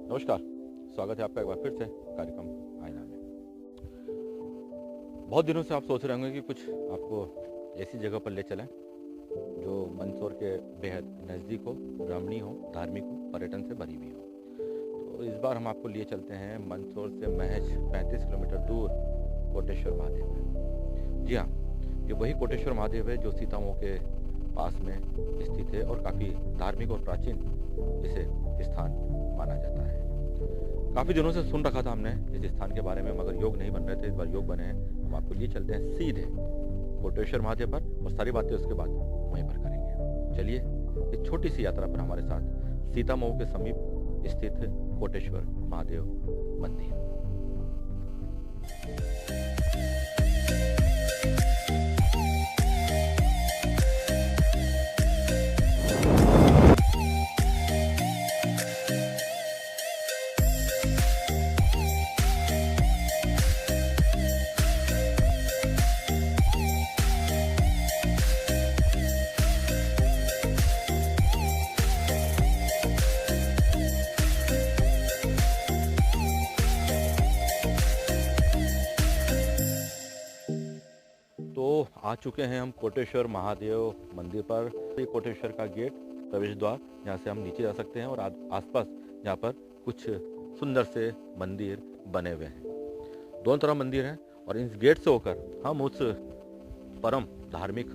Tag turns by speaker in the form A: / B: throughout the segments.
A: नमस्कार। स्वागत है आपका एक बार फिर से कार्यक्रम आईना में। बहुत दिनों से आप सोच रहे होंगे कि कुछ आपको ऐसी जगह पर ले चलें जो मंदसौर के बेहद नज़दीक हो, रमणीय हो, धार्मिक हो, पर्यटन से भरी हुई हो। तो इस बार हम आपको लिए चलते हैं मंदसौर से महज 35 किलोमीटर दूर कोटेश्वर महादेव है। जी हाँ, ये वही कोटेश्वर महादेव है जो सीतामऊ के पास में स्थित है और काफ़ी धार्मिक और प्राचीन इसे स्थान माना जाता है। काफ़ी दिनों से सुन रखा था हमने इस स्थान के बारे में, मगर योग नहीं बन रहे थे। इस बार योग बने हैं। हम आपको लिए चलते हैं सीधे कोटेश्वर महादेव पर और सारी बातें उसके बाद वहीं पर करेंगे। चलिए एक छोटी सी यात्रा पर हमारे साथ सीतामऊ के समीप स्थित कोटेश्वर महादेव मंदिर। तो आ चुके हैं हम कोटेश्वर महादेव मंदिर पर। ये कोटेश्वर का गेट, प्रवेश द्वार, यहाँ से हम नीचे जा सकते हैं और आसपास यहाँ पर कुछ सुंदर से मंदिर बने हुए हैं। दोनों तरफ मंदिर हैं और इस गेट से होकर हम उस परम धार्मिक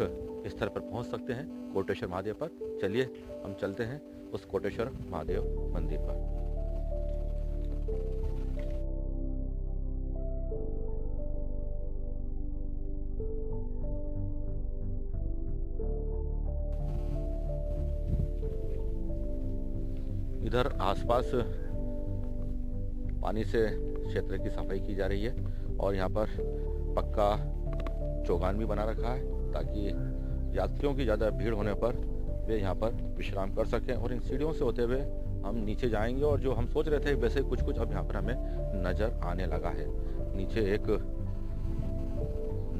A: स्थल पर पहुँच सकते हैं, कोटेश्वर महादेव पर। चलिए हम चलते हैं उस कोटेश्वर महादेव मंदिर पर। इधर आसपास पानी से क्षेत्र की सफाई की जा रही है और यहाँ पर पक्का चौगान भी बना रखा है ताकि यात्रियों की ज़्यादा भीड़ होने पर वे यहाँ पर विश्राम कर सकें। और इन सीढ़ियों से होते हुए हम नीचे जाएंगे और जो हम सोच रहे थे वैसे कुछ कुछ अब यहाँ पर हमें नज़र आने लगा है। नीचे एक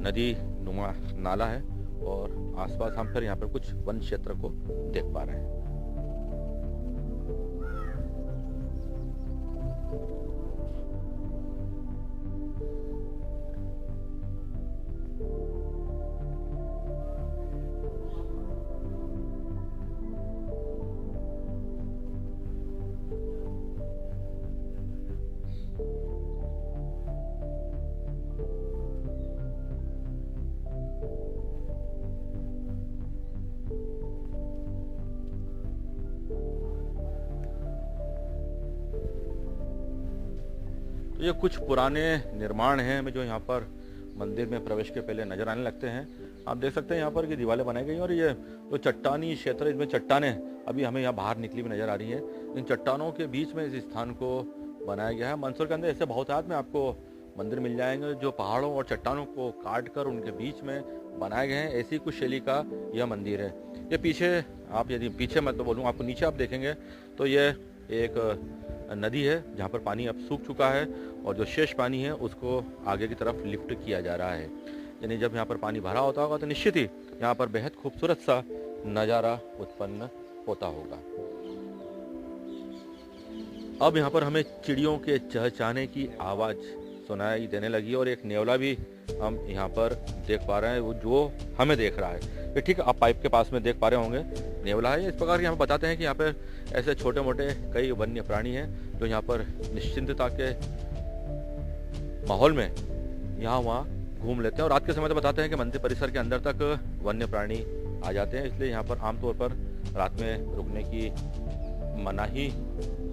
A: नदी नुमा नाला है और आसपास हम फिर यहाँ पर कुछ वन क्षेत्र को देख पा रहे हैं। तो ये कुछ पुराने निर्माण हैं जो यहाँ पर मंदिर में प्रवेश के पहले नजर आने लगते हैं। आप देख सकते हैं यहाँ पर कि दीवारें बनाई गई और ये जो चट्टानी क्षेत्र, इसमें चट्टानें अभी हमें यहाँ बाहर निकली हुई नजर आ रही हैं। इन चट्टानों के बीच में इस स्थान को बनाया गया है। मंदसौर के अंदर ऐसे बहुतायत में आपको मंदिर मिल जाएंगे जो पहाड़ों और चट्टानों को काट कर उनके बीच में बनाए गए हैं। ऐसी कुछ शैली का यह मंदिर है। ये पीछे, आप यदि पीछे मैं तो बोलूँ, आपको नीचे आप देखेंगे तो ये एक नदी है जहाँ पर पानी अब सूख चुका है और जो शेष पानी है उसको आगे की तरफ लिफ्ट किया जा रहा है। यानी जब यहाँ पर पानी भरा होता होगा तो निश्चित ही यहाँ पर बेहद खूबसूरत सा नज़ारा उत्पन्न होता होगा। अब यहाँ पर हमें चिड़ियों के चहचहाने की आवाज़ सुनाई देने लगी और एक नेवला भी हम यहाँ पर देख पा रहे हैं, वो जो हमें देख रहा है। ये ठीक आप पाइप के पास में देख पा रहे होंगे, नेवला है। इस प्रकार यहाँ पर बताते हैं कि यहाँ पर ऐसे छोटे मोटे कई वन्य प्राणी हैं जो यहाँ पर निश्चिंतता के माहौल में यहाँ वहाँ घूम लेते हैं। और रात के समय तो बताते हैं कि मंदिर परिसर के अंदर तक वन्य प्राणी आ जाते हैं, इसलिए यहाँ पर आमतौर पर रात में रुकने की मनाही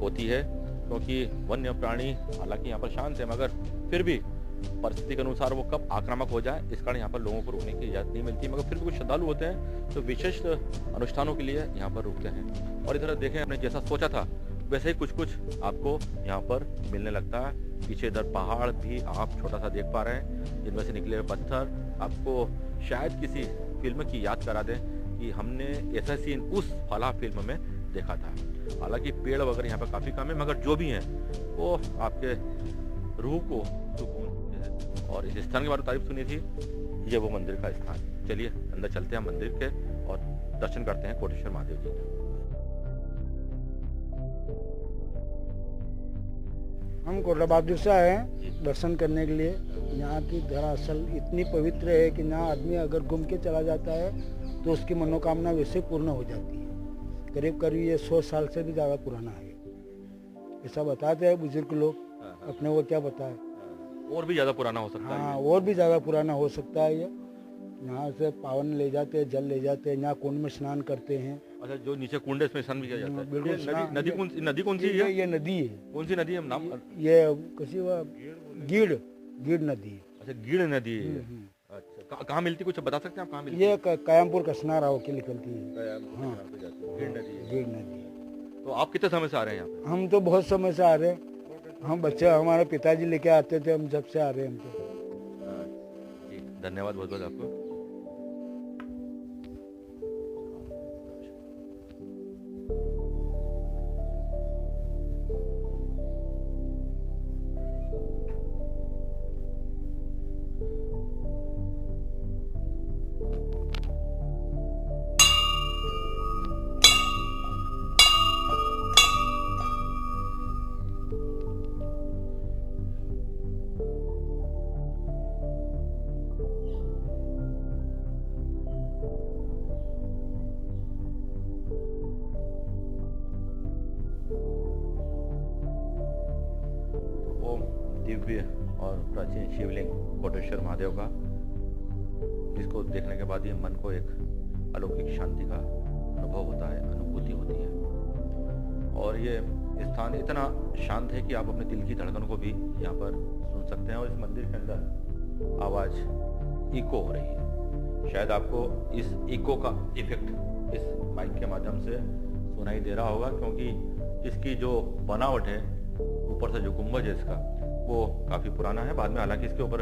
A: होती है, क्योंकि वन्य प्राणी हालांकि यहाँ पर शांत है मगर फिर भी परिस्थिति के अनुसार वो कब आक्रामक हो जाए इस कारण यहाँ पर लोगों को रुकने की इजाज़त नहीं मिलती। मगर फिर भी कुछ श्रद्धालु होते हैं तो विशिष्ट अनुष्ठानों के लिए यहाँ पर रुकते हैं। और इधर देखें, हमने जैसा सोचा था वैसे ही कुछ कुछ आपको यहाँ पर मिलने लगता है। पीछे इधर पहाड़ भी आप छोटा सा देख पा रहे हैं, जिनमें से निकले हुए पत्थर आपको शायद किसी फिल्म की याद करा दें कि हमने ऐसा सीन उस फला फिल्म में देखा था। हालांकि पेड़ वगैरह यहाँ पर काफ़ी कम है, मगर जो भी हैं वो आपके रूह को सुकून देते हैं। और इस स्थान के बारे में तारीफ सुनी थी, ये वो मंदिर का स्थान। चलिए अंदर चलते हैं मंदिर के और दर्शन करते हैं कोटेश्वर महादेव जी के।
B: हम कोटला बहादुर से आए हैं दर्शन करने के लिए। यहाँ की दरअसल इतनी पवित्र है कि यहाँ आदमी अगर घूम के चला जाता है तो उसकी मनोकामना वैसे पूर्ण हो जाती है। करीब करीब ये 100 साल से भी ज़्यादा पुराना है, ऐसा बताते हैं बुजुर्ग लोग, अपने को क्या पता है।
A: और भी ज़्यादा पुराना हो सकता है।
B: हाँ, और भी ज़्यादा पुराना हो सकता है ये। यहाँ से पावन ले जाते हैं, जल ले जाते हैं, यहाँ कुंड में स्नान करते हैं।
A: अच्छा, जो नीचे कुंड है इसमें स्नान भी किया जाता है।
B: बिल्कुल।
A: नदी कौन सी है?
B: ये नदी है।
A: कौन सी नदी है नाम?
B: ये कैसी वो गीड़ नदी है।
A: अच्छा, गीड़ नदी है। अच्छा, कहाँ मिलती, कुछ बता सकते हैं आप कहाँ मिलती?
B: ये कयामपुर कसनारा होके निकलती है।
A: हाँ,
B: गीड़ नदी।
A: तो आप कितने समय से आ रहे हैं यहाँ पे?
B: हम तो बहुत समय से आ रहे हैं। हम बच्चे, हमारे पिताजी लेके आते थे, हम जब से आ रहे हैं हम तो।
A: धन्यवाद बहुत बहुत आपको। दिव्य और प्राचीन शिवलिंग कोटेश्वर महादेव का, जिसको देखने के बाद ही मन को एक अलौकिक शांति का अनुभव होता है, अनुभूति होती है। और ये स्थान इतना शांत है कि आप अपने दिल की धड़कन को भी यहाँ पर सुन सकते हैं। और इस मंदिर के अंदर आवाज़ इको हो रही है। शायद आपको इस इको का इफेक्ट इस माइक के माध्यम से सुनाई दे रहा होगा, क्योंकि इसकी जो बनावट है, ऊपर से जो गुंबज है इसका, वो काफ़ी पुराना है। बाद में हालांकि इसके ऊपर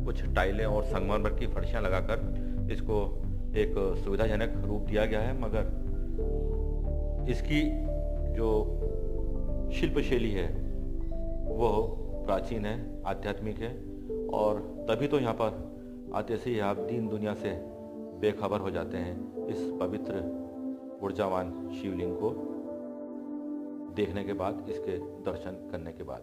A: कुछ टाइलें और संगमरमर की फर्शियाँ लगाकर इसको एक सुविधाजनक रूप दिया गया है, मगर इसकी जो शिल्प शैली है वो प्राचीन है, आध्यात्मिक है। और तभी तो यहाँ पर आते से ही आप दीन दुनिया से बेखबर हो जाते हैं इस पवित्र ऊर्जावान शिवलिंग को देखने के बाद, इसके दर्शन करने के बाद।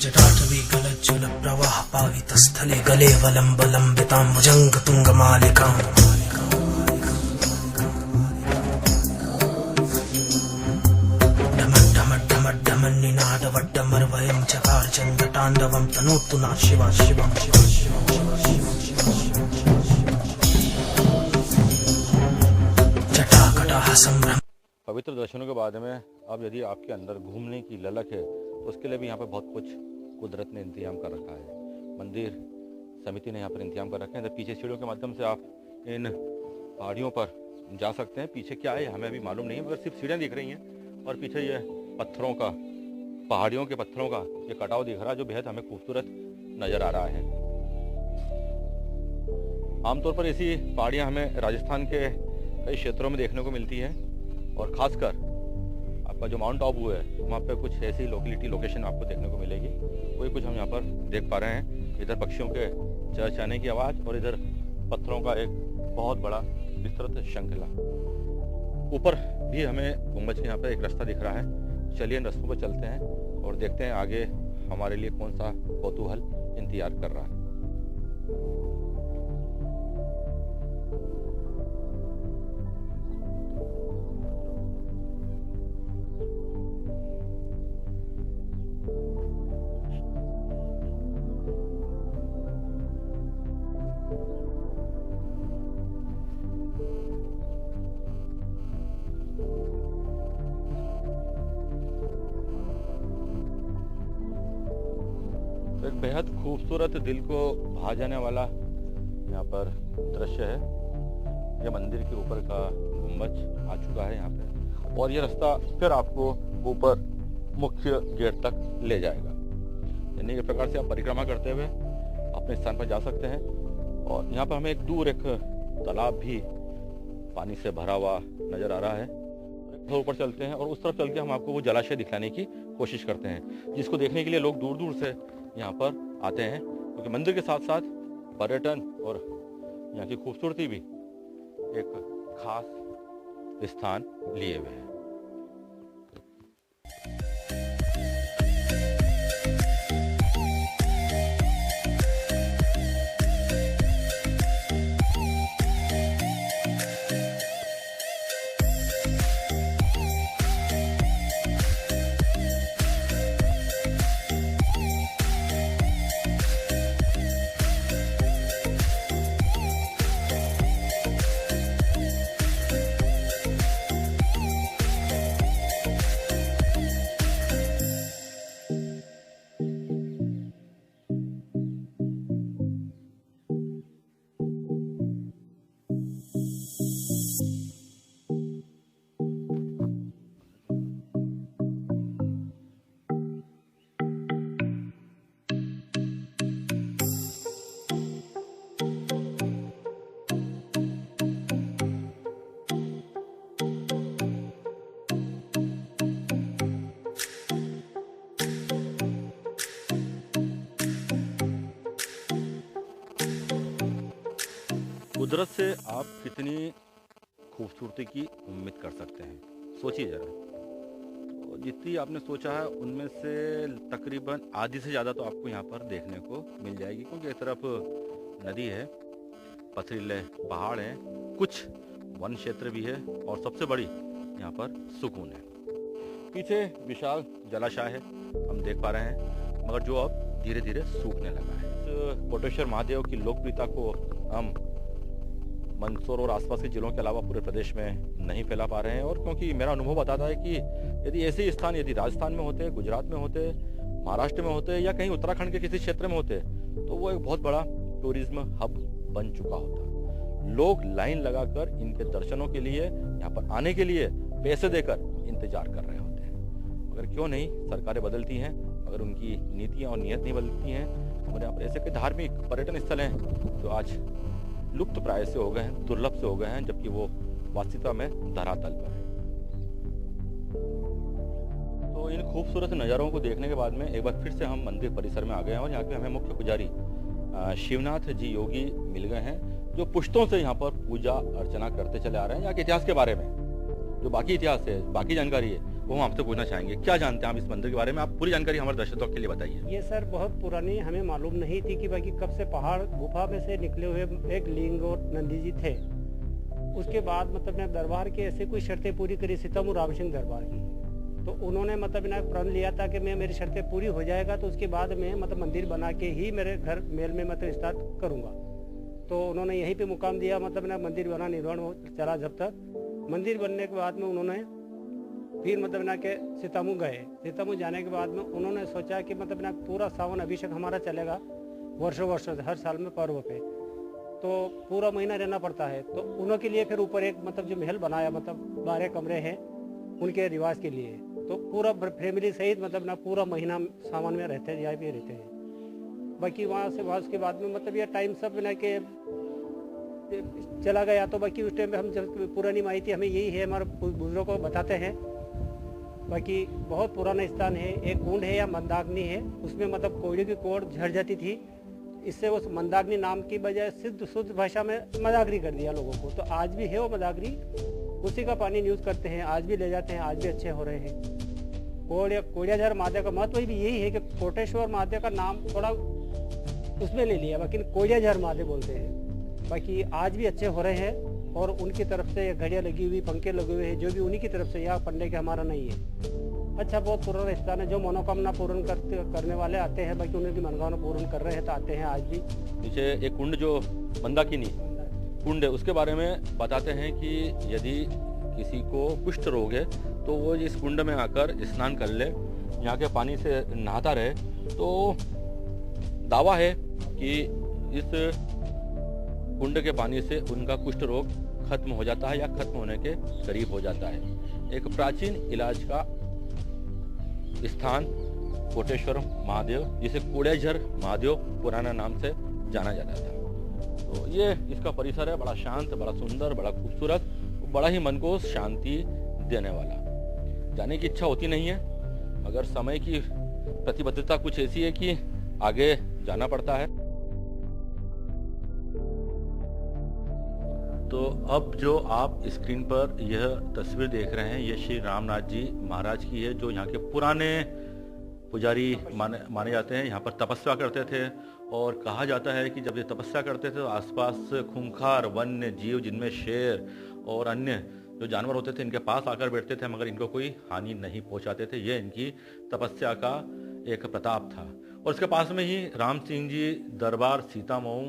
C: जटाटवी गलज्ज्वल प्रवाह पावितस्थले गले वलम्बलम्बितां भुजङ्गतुङ्गमालिकाम् डमड्डमड्डमड्डमन्निनादवड्डमर्वयं चकारचन्द्रताण्डवं तनोतु नः शिवा शिवं जटाकटाः संभ्रम।
A: पवित्र दर्शनों के बाद में अब यदि आपके अंदर घूमने की ललक है तो उसके लिए भी यहाँ पर बहुत कुछ कुदरत ने इंतजाम कर रखा है। मंदिर समिति ने यहाँ पर इंतजाम कर रखे हैं। इधर पीछे सीढ़ियों के माध्यम से आप इन पहाड़ियों पर जा सकते हैं। पीछे क्या है हमें अभी मालूम नहीं है, मगर सिर्फ सीढ़ियाँ दिख रही हैं और पीछे ये पत्थरों का, पहाड़ियों के पत्थरों का ये कटाव दिख रहा है, जो बेहद हमें खूबसूरत नज़र आ रहा है। आमतौर पर ऐसी पहाड़ियाँ हमें राजस्थान के कई क्षेत्रों में देखने को मिलती है, और ख़ासकर आपका जो माउंट आबू है वहाँ पे कुछ ऐसी लोकेशन आपको देखने को मिलेगी। वही कुछ हम यहाँ पर देख पा रहे हैं। इधर पक्षियों के चहचहाने की आवाज़ और इधर पत्थरों का एक बहुत बड़ा विस्तृत श्रृंखला। ऊपर भी हमें गुंबज के यहाँ पर एक रास्ता दिख रहा है। चलिए इन रास्तों पर चलते हैं और देखते हैं आगे हमारे लिए कौन सा कौतूहल इंतजार कर रहा है। एक बेहद खूबसूरत, दिल को भा जाने वाला यहाँ पर दृश्य है। यह मंदिर के ऊपर का गुम्बज आ चुका है यहाँ पे, और ये रास्ता फिर आपको ऊपर मुख्य गेट तक ले जाएगा। यानी एक प्रकार से आप परिक्रमा करते हुए अपने स्थान पर जा सकते हैं। और यहाँ पर हमें एक दूर एक तालाब भी पानी से भरा हुआ नजर आ रहा है। थोड़ा ऊपर चलते हैं और उस तरफ चल के हम आपको वो जलाशय दिखलाने की कोशिश करते हैं, जिसको देखने के लिए लोग दूर दूर से यहाँ पर आते हैं, क्योंकि मंदिर के साथ साथ पर्यटन और यहाँ की खूबसूरती भी एक खास स्थान लिए हुए हैं। कुदरत से आप कितनी खूबसूरती की उम्मीद कर सकते हैं, सोचिए जरा। तो जितनी आपने सोचा है उनमें से तकरीबन आधी से ज़्यादा तो आपको यहाँ पर देखने को मिल जाएगी, क्योंकि एक तरफ नदी है, पथरीले पहाड़ हैं, कुछ वन क्षेत्र भी है, और सबसे बड़ी यहाँ पर सुकून है। पीछे विशाल जलाशय है हम देख पा रहे हैं, मगर जो अब धीरे धीरे सूखने लगा है। इस कोटेश्वर महादेव की लोकप्रियता को हम मंदसौर और आसपास के जिलों के अलावा पूरे प्रदेश में नहीं फैला पा रहे हैं। और क्योंकि मेरा अनुभव बताता है कि यदि ऐसे स्थान यदि राजस्थान में होते, गुजरात में होते, महाराष्ट्र में होते, या कहीं उत्तराखंड के किसी क्षेत्र में होते, तो वो एक बहुत बड़ा टूरिज्म हब बन चुका होता। लोग लाइन लगाकर इनके दर्शनों के लिए, यहाँ पर आने के लिए पैसे देकर इंतजार कर रहे होते हैं। मगर क्यों नहीं, सरकारें बदलती हैं, अगर उनकी नीतियाँ और नीयत नहीं बदलती हैं। हमारे यहाँ पर ऐसे कई धार्मिक पर्यटन स्थल हैं जो आज लुप्त प्राय से हो गए हैं, दुर्लभ से हो गए हैं, जबकि वो वास्तविकता में धरातल पर है। तो इन खूबसूरत नज़ारों को देखने के बाद में एक बार फिर से हम मंदिर परिसर में आ गए हैं, और यहाँ पे हमें मुख्य पुजारी शिवनाथ जी योगी मिल गए हैं, जो पुश्तों से यहाँ पर पूजा अर्चना करते चले आ रहे हैं। यहाँ के इतिहास के बारे में जो बाकी इतिहास है, बाकी जानकारी है, वो हम आपसे पूछना चाहेंगे। क्या जानते हैं आप इस मंदिर के बारे में? आप पूरी जानकारी हमारे दर्शकों के लिए बताइए।
D: ये सर बहुत पुरानी, हमें मालूम नहीं थी कि बाकी कब से पहाड़ गुफा में से निकले हुए एक लिंग और नंदी जी थे। उसके बाद मतलब ने दरबार के ऐसे कोई शर्तें पूरी करी, सीतामू राम सिंह दरबार की, तो उन्होंने मतलब ना प्रण लिया था कि मैं मेरी शर्तें पूरी हो जाएगा तो उसके बाद मैं मतलब मंदिर बना के ही मेरे घर मेल में मतलब स्टार्ट करूँगा। तो उन्होंने यहीं पे मुकाम दिया, मतलब ना मंदिर बना, निर्माण चला। जब तक मंदिर बनने के बाद में उन्होंने फिर मतलब ना के सीतामू गए। सीतामू जाने के बाद में उन्होंने सोचा कि मतलब ना पूरा सावन अभिषेक हमारा चलेगा वर्षों हर साल में पर्व पे, तो पूरा महीना रहना पड़ता है। तो उन्हों के लिए फिर ऊपर एक मतलब जो महल बनाया, मतलब 12 कमरे हैं उनके रिवाज के लिए। तो पूरा फैमिली सहित मतलब ना पूरा महीना सावन में रहते हैं, यहाँ पे रहते हैं। बाकी वहाँ उसके बाद में मतलब ये टाइम सब ना के चला गया। तो बाकी उस टाइम पे हम जब पुरानी माहिती हमें यही है, हमारे बुजुर्गों को बताते हैं। बाकी बहुत पुराना स्थान है। एक कुंड है या मंदाग्नि है, उसमें मतलब कोयले की कोड़ झड़ जाती थी, इससे उस मंदाग्नि नाम की बजाय शुद्ध भाषा में मदाग्री कर दिया लोगों को। तो आज भी है वो मदाग्री, उसी का पानी यूज करते हैं, आज भी ले जाते हैं, आज भी अच्छे हो रहे हैं। कोड़ियाझर महादेव का महत्व भी यही है कि कोटेश्वर महादेव का नाम थोड़ा उसमें ले लिया, बाकी कोड़ियाझर महादेव बोलते हैं। बाकी आज भी अच्छे हो रहे हैं, और उनकी तरफ से घड़ियाँ लगी हुई, पंखे लगे हुए हैं, जो भी उन्हीं की तरफ से, यहाँ पंडे के हमारा नहीं है। अच्छा, बहुत पुराना स्थान है। जो मनोकामना पूर्ण करने वाले आते हैं, बाकी उनकी मनोकामना पूर्ण कर रहे हैं तो आते हैं आज भी।
A: नीचे एक कुंड जो मंदाकिनी कुंड है, उसके बारे में बताते हैं कि यदि किसी को कुष्ठ रोग है तो वो इस कुंड में आकर स्नान कर ले, यहाँ के पानी से नहाता रहे, तो दावा है कि इस कुंड के पानी से उनका कुष्ठ रोग खत्म हो जाता है या खत्म होने के करीब हो जाता है। एक प्राचीन इलाज का स्थान कोटेश्वर महादेव, जिसे कोड़ेझर महादेव पुराना नाम से जाना जाता था। तो ये इसका परिसर है, बड़ा शांत, बड़ा सुंदर, बड़ा खूबसूरत, बड़ा ही मन को शांति देने वाला। जाने की इच्छा होती नहीं है, मगर समय की प्रतिबद्धता कुछ ऐसी है कि आगे जाना पड़ता है। तो अब जो आप स्क्रीन पर यह तस्वीर देख रहे हैं, ये श्री रामनाथ जी महाराज की है, जो यहाँ के पुराने पुजारी माने जाते हैं। यहाँ पर तपस्या करते थे और कहा जाता है कि जब ये तपस्या करते थे तो आसपास खूंखार वन्य जीव, जिनमें शेर और अन्य जो जानवर होते थे, इनके पास आकर बैठते थे, मगर इनको कोई हानि नहीं पहुंचाते थे। ये इनकी तपस्या का एक प्रताप था। और इसके पास में ही राम सिंह जी दरबार सीतामऊ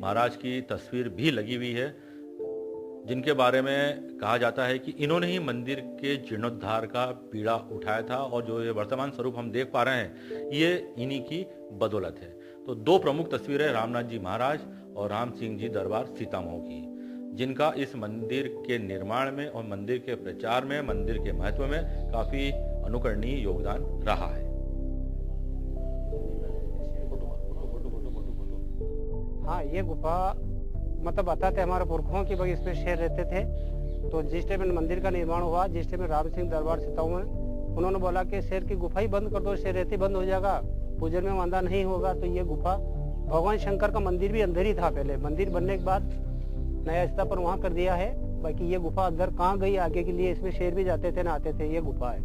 A: महाराज की तस्वीर भी लगी हुई है, जिनके बारे में कहा जाता है कि इन्होंने ही मंदिर के जीर्णोद्धार का बीड़ा उठाया था, और जो ये वर्तमान स्वरूप हम देख पा रहे हैं, ये इन्हीं की बदौलत है। तो दो प्रमुख तस्वीरें रामनाथ जी महाराज और राम सिंह जी दरबार सीतामऊ की, जिनका इस मंदिर के निर्माण में और मंदिर के प्रचार में, मंदिर के महत्व में काफी अनुकरणीय योगदान रहा है।
D: हाँ, ये गुफा मतलब बताते हमारे पुरखों की भाई इसमें शेर रहते थे। तो जिस टाइम मंदिर का निर्माण हुआ, जिस टाइम राम सिंह दरबार सीतामऊ में, उन्होंने बोला कि शेर की गुफा ही बंद कर दो, शेर रहती बंद हो जाएगा, पूजन में वांदा नहीं होगा। तो ये गुफा, भगवान शंकर का मंदिर भी अंदर ही था पहले, मंदिर बनने के बाद नया स्तर पर वहाँ कर दिया है। बाकी ये गुफा अंदर कहाँ गई आगे के लिए, इसमें शेर भी जाते थे ना आते थे, ये गुफा है।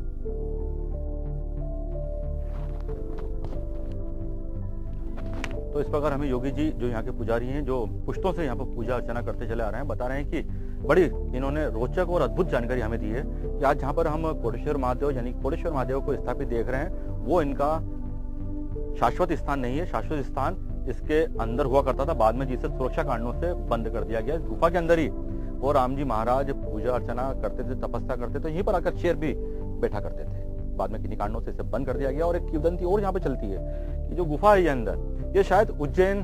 A: तो इस प्रकार हमें योगी जी, जो यहाँ के पुजारी हैं, जो पुश्तों से यहाँ पर पूजा अर्चना करते चले आ रहे हैं, बता रहे हैं कि बड़ी इन्होंने रोचक और अद्भुत जानकारी हमें दी है कि आज जहाँ पर हम कोटेश्वर महादेव यानी कोटेश्वर महादेव को स्थापित देख रहे हैं, वो इनका शाश्वत स्थान नहीं है। शाश्वत स्थान इसके अंदर हुआ करता था, बाद में जिसे सुरक्षा कारणों से बंद कर दिया गया। इस गुफा के अंदर ही वो राम जी महाराज पूजा अर्चना करते थे, तपस्या करते थे, यहीं पर आकर शेर भी बैठा करते थे। बाद में किन्हीं कारणों से इसे बंद कर दिया गया। और एक किंवदंती और यहाँ पे चलती है कि जो गुफा है ये अंदर, ये शायद उज्जैन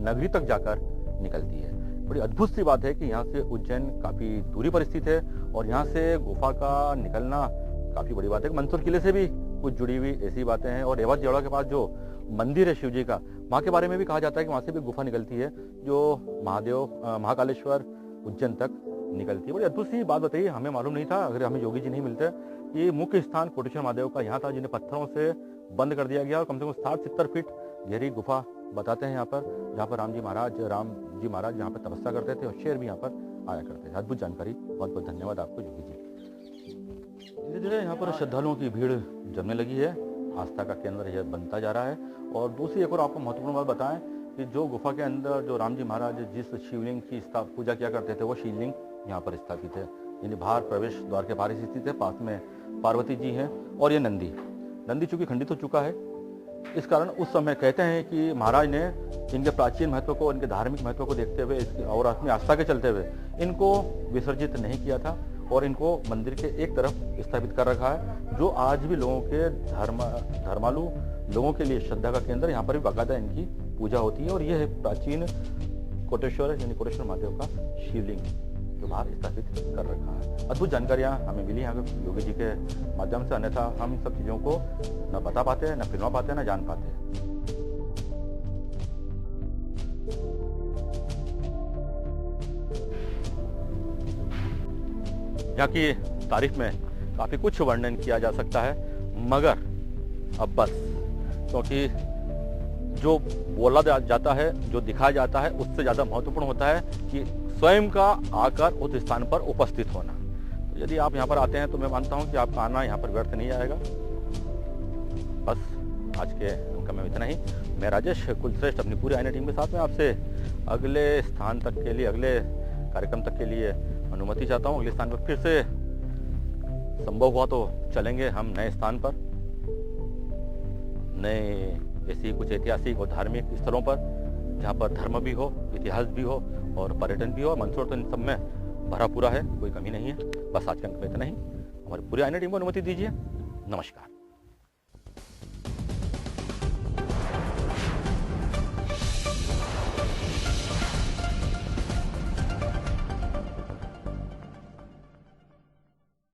A: नगरी तक जाकर निकलती है। बड़ी अद्भुत सी बात है कि यहाँ से उज्जैन काफी दूरी पर स्थित है, और यहाँ से गुफा का निकलना काफी बड़ी बात है। मंदसौर किले से भी कुछ जुड़ी हुई ऐसी बातें हैं। और एवज जेवड़ा के पास जो मंदिर है शिव जी का, वहाँ के बारे में भी कहा जाता है कि वहाँ से भी गुफा निकलती है, जो महाकालेश्वर उज्जैन तक निकलती है। बड़ी अद्भुत सी बात बताइए, हमें मालूम नहीं था, अगर हमें योगी जी नहीं मिलते। ये मुख्य स्थान कोटेश्वर महादेव का यहाँ था, जिन्हें पत्थरों से बंद कर दिया गया, और कम से कम 60-70 फीट गहरी गुफा बताते हैं यहाँ पर, जहाँ पर राम जी महाराज यहाँ पर तपस्या करते थे, और शेर भी यहाँ पर आया करते थे। अद्भुत जानकारी, बहुत बहुत धन्यवाद आपको योगी जी। धीरे धीरे यहाँ पर श्रद्धालुओं की भीड़ जमने लगी है, आस्था का केंद्र यह बनता जा रहा है। और दूसरी एक और आपको महत्वपूर्ण बात बताएं कि जो गुफा के अंदर जो राम जी महाराज जिस शिवलिंग की पूजा किया करते थे, वो शिवलिंग यहाँ पर स्थापित है, यानी बाहर प्रवेश द्वार के बाहर स्थित है। पास में पार्वती जी हैं, और ये नंदी चूंकि खंडित हो चुका है, इस कारण उस समय कहते हैं कि महाराज ने इनके प्राचीन महत्व को, इनके धार्मिक महत्व को देखते हुए और अपनी आस्था के चलते हुए इनको विसर्जित नहीं किया था, और इनको मंदिर के एक तरफ स्थापित कर रखा है, जो आज भी लोगों के धर्मालु लोगों के लिए श्रद्धा का केंद्र। यहाँ पर भी बाकायदा इनकी पूजा होती है, और यह है प्राचीन कोटेश्वर यानी कोटेश्वर महादेव का शिवलिंग, जो बाहर स्थापित कर रखा है। अद्भुत जानकारियाँ हमें मिली यहाँ के योगी जी के माध्यम से, अन्यथा हम सब चीज़ों को न बता पाते, न फिल्मा पाते, न जान पाते। यहाँ की तारीफ में काफी कुछ वर्णन किया जा सकता है, मगर अब बस, क्योंकि जो बोला जाता है, जो दिखाया जाता है, उससे ज्यादा महत्वपूर्ण होता है कि स्वयं का आकर उस स्थान पर उपस्थित होना। तो यदि आप यहाँ पर आते हैं तो मैं मानता हूँ कि आपका आना यहाँ पर व्यर्थ नहीं आएगा। बस आज के अंक में इतना ही। मैं राजेश कुलश्रेष्ठ अपनी पूरी आईएनए टीम के साथ में आपसे अगले स्थान तक के लिए, अगले कार्यक्रम तक के लिए अनुमति चाहता हूँ। अगले स्थान पर फिर से संभव हुआ तो चलेंगे हम नए स्थान पर, नए ऐसी कुछ ऐतिहासिक और धार्मिक स्थलों पर, जहाँ पर धर्म भी हो, इतिहास भी हो और पर्यटन भी हो। मंदसौर तो इन सब में भरा पूरा है, कोई कमी नहीं है। बस आज के अंक में इतना ही। हमारी पूरी आईएनए टीम को अनुमति दीजिए। नमस्कार।